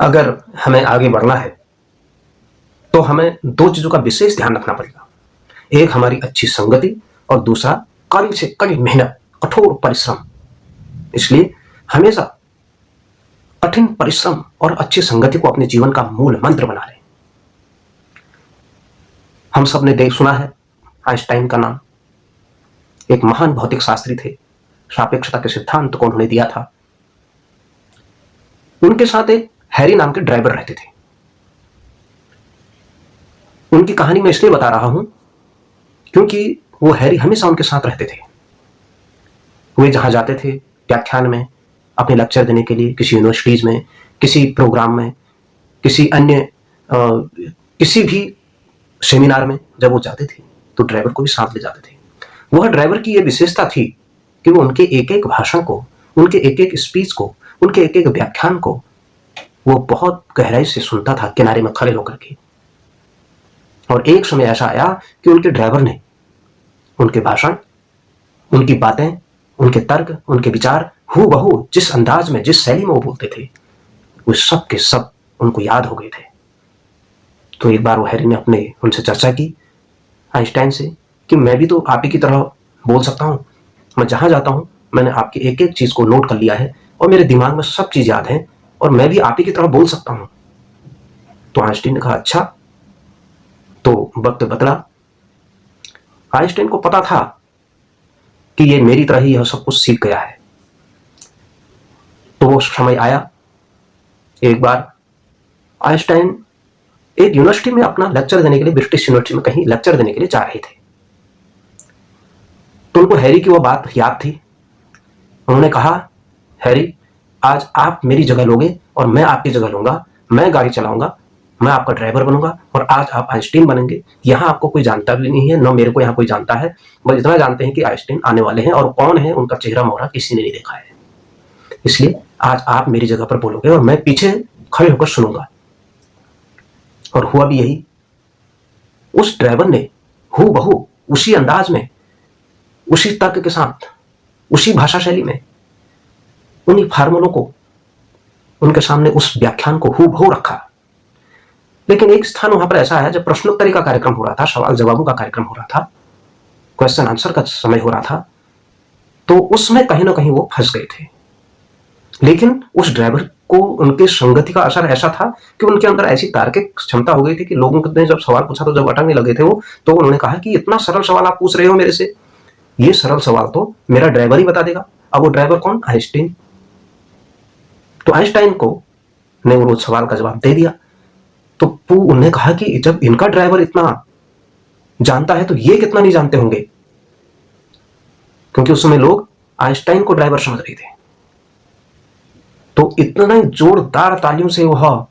अगर हमें आगे बढ़ना है तो हमें दो चीज़ों का विशेष ध्यान रखना पड़ेगा। एक हमारी अच्छी संगति और दूसरा कड़ी से कड़ी मेहनत, कठोर परिश्रम। इसलिए हमेशा कठिन परिश्रम और अच्छी संगति को अपने जीवन का मूल मंत्र बना लें। हम सब ने देख सुना है आइंस्टाइन का नाम। एक महान भौतिक शास्त्री थे। सापेक्षता के सिद्धांत को उन्होंने दिया था। उनके साथ एक हैरी नाम के ड्राइवर रहते थे। उनकी कहानी मैं इसलिए बता रहा हूं क्योंकि वो हैरी हमेशा उनके साथ रहते थे। वे जहां जाते थे व्याख्यान में, अपने लेक्चर देने के लिए, किसी यूनिवर्सिटीज में, किसी प्रोग्राम में, किसी अन्य किसी भी सेमिनार में जब वो जाते थे तो ड्राइवर को भी साथ ले जाते थे। वह ड्राइवर की यह विशेषता थी कि वो उनके एक एक भाषण को, उनके एक एक स्पीच को, उनके एक एक व्याख्यान को वो बहुत गहराई से सुनता था, किनारे में खड़े होकर के। और एक समय ऐसा आया कि उनके ड्राइवर ने उनके भाषण, उनकी बातें, उनके तर्क, उनके विचार हूबहू जिस अंदाज में, जिस शैली में वो बोलते थे, वो सब के सब उनको याद हो गए थे। तो एक बार वो हैरी ने उनसे चर्चा की आइंस्टाइन से कि मैं भी तो आप ही की तरह बोल सकता हूँ। मैं जहाँ जाता हूँ मैंने आपकी एक एक चीज़ को नोट कर लिया है और मेरे दिमाग में सब चीज़ याद है और मैं भी आप ही की तरह बोल सकता हूँ। तो आइंस्टाइन ने कहा अच्छा। तो वक्त बदला। आइंस्टाइन को पता था कि ये मेरी तरह ही यह सब कुछ सीख गया है। तो वो समय आया, एक बार आइंस्टाइन एक यूनिवर्सिटी में अपना लेक्चर देने के लिए, ब्रिटिश यूनिवर्सिटी में कहीं लेक्चर देने के लिए जा रहे थे। तो उनको हैरी की वो बात याद थी। उन्होंने कहा हैरी, आज आप मेरी जगह लोगे और मैं आपकी जगह लूंगा। मैं गाड़ी चलाऊंगा, मैं आपका ड्राइवर बनूंगा और आज आप आइंस्टीन बनेंगे। यहाँ आपको कोई जानता भी नहीं है, न मेरे को यहाँ कोई जानता है। बस इतना जानते हैं कि आइंस्टीन आने वाले हैं और कौन है उनका चेहरा मोहरा किसी ने नहीं देखा है। इसलिए आज आप मेरी जगह पर बोलोगे और मैं पीछे खड़े होकर सुनूंगा। और हुआ भी यही। उस ड्राइवर ने हूबहू उसी अंदाज में, उसी तर्क के साथ, उसी भाषा शैली में उन्हीं फार्मूलों को उनके सामने, उस व्याख्यान को हूबहू रखा। लेकिन एक स्थान वहां पर ऐसा आया जब प्रश्नोत्तरी का कार्यक्रम हो रहा था, सवाल जवाबों का कार्यक्रम हो रहा था, क्वेश्चन आंसर का समय हो रहा था, तो उसमें कहीं ना कहीं वो फंस गए थे। लेकिन उस ड्राइवर को उनके संगति का असर ऐसा था कि उनके अंदर ऐसी तार्किक क्षमता हो गई थी कि लोगों ने जब सवाल पूछा तो जब अटकने लगे थे वो, तो उन्होंने कहा कि इतना सरल सवाल आप पूछ रहे हो मेरे से, ये सरल सवाल तो मेरा ड्राइवर ही बता देगा। अब वो ड्राइवर कौन? आइंस्टाइन। तो आइंस्टाइन को ने वो सवाल का जवाब दे दिया। तो उन्होंने कहा कि जब इनका ड्राइवर इतना जानता है तो ये कितना नहीं जानते होंगे, क्योंकि उस समय लोग आइंस्टाइन को ड्राइवर समझ रहे थे। तो इतना ही जोरदार तालियों से वह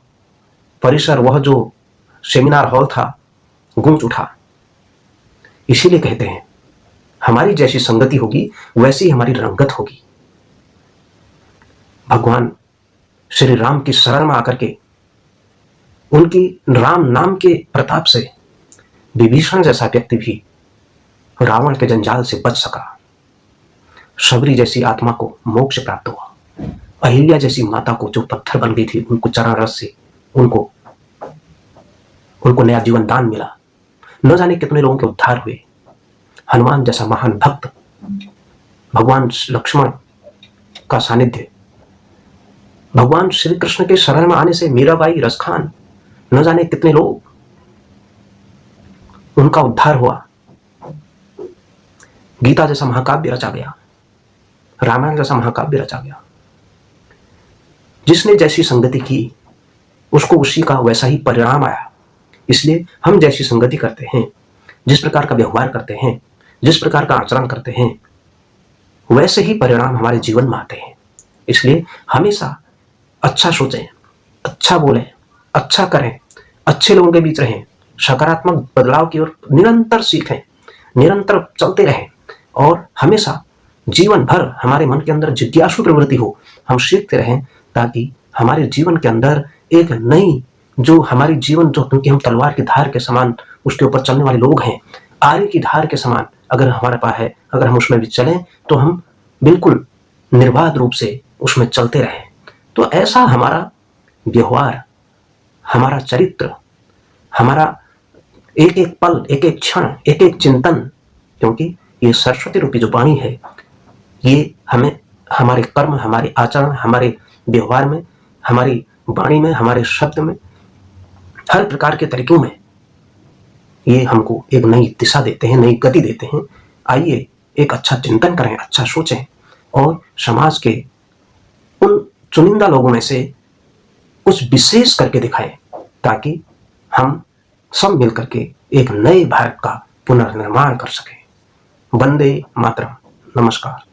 परिसर, वह जो सेमिनार हॉल था, गूंज उठा। इसीलिए कहते हैं हमारी जैसी संगति होगी वैसी ही हमारी रंगत होगी। भगवान श्री राम की शरण में आकर के, उनकी राम नाम के प्रताप से विभीषण जैसा व्यक्ति भी रावण के जंजाल से बच सका। शबरी जैसी आत्मा को मोक्ष प्राप्त हुआ। अहिल्या जैसी माता को, जो पत्थर बन गई थी, उनको चरण रस से उनको नया जीवन दान मिला। न जाने कितने लोगों के उद्धार हुए। हनुमान जैसा महान भक्त, भगवान लक्ष्मण का सानिध्य, भगवान श्री कृष्ण के शरण में आने से मीराबाई, रसखान, न जाने कितने लोग, उनका उद्धार हुआ। गीता जैसा महाकाव्य रचा गया, रामायण जैसा महाकाव्य रचा गया। जिसने जैसी संगति की उसको उसी का वैसा ही परिणाम आया। इसलिए हम जैसी संगति करते हैं, जिस प्रकार का व्यवहार करते हैं, जिस प्रकार का आचरण करते हैं, वैसे ही परिणाम हमारे जीवन में आते हैं। इसलिए हमेशा अच्छा सोचें, अच्छा बोलें, अच्छा करें, अच्छे लोगों के बीच रहें, सकारात्मक बदलाव की ओर निरंतर सीखें, निरंतर चलते रहें और हमेशा जीवन भर हमारे मन के अंदर जिज्ञासु प्रवृत्ति हो। हम सीखते रहें ताकि हमारे जीवन के अंदर एक नई, जो हमारी जीवन, जो क्योंकि हम तलवार की धार के समान उसके ऊपर चलने वाले लोग हैं, आरे की धार के समान अगर हमारे पास है, अगर हम उसमें भी चलें तो हम बिल्कुल निर्बाध रूप से उसमें चलते रहें। तो ऐसा हमारा व्यवहार, हमारा चरित्र, हमारा एक एक पल, एक एक क्षण, एक एक चिंतन, क्योंकि ये सरस्वती रूपी जो वाणी है, ये हमें हमारे कर्म, हमारे आचरण, हमारे व्यवहार में, हमारी वाणी में, हमारे शब्द में, हर प्रकार के तरीकों में ये हमको एक नई दिशा देते हैं, नई गति देते हैं। आइए एक अच्छा चिंतन करें, अच्छा सोचें और समाज के उन चुनिंदा लोगों में से कुछ विशेष करके दिखाएं, ताकि हम सब मिल करके एक नए भारत का पुनर्निर्माण कर सकें। वंदे मातरम। नमस्कार।